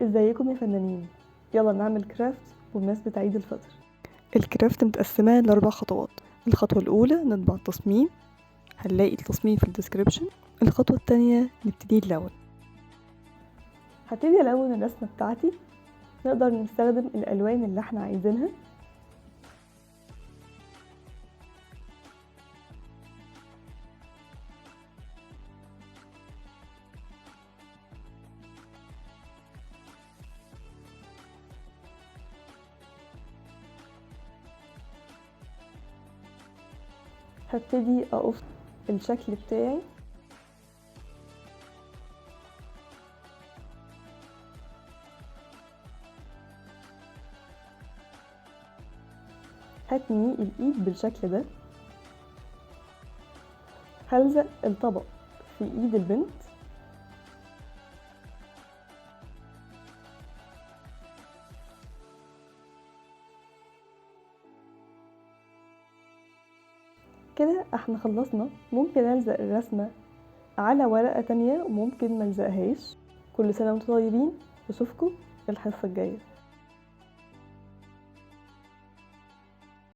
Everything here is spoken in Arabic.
ازيكم يا فنانين؟ يلا نعمل كرافت بمناسبة عيد الفطر. الكرافت متقسمة ل4 خطوات. الخطوة الأولى نطبع التصميم، هنلاقي التصميم في الديسكريبشن. الخطوة التانية نبتدي نلون. هبتدي ألون الرسمة بتاعتي. نقدر نستخدم الألوان اللي احنا عايزينها. هبتدي أقص الشكل بتاعي. هتني الإيد بالشكل ده. هلزق الطبق في إيد البنت. كده احنا خلصنا. ممكن ألزق الرسمة على ورقة تانية وممكن ملزقهاش. كل سنة وانتم طيبين، واشوفكم الحصة الجاية.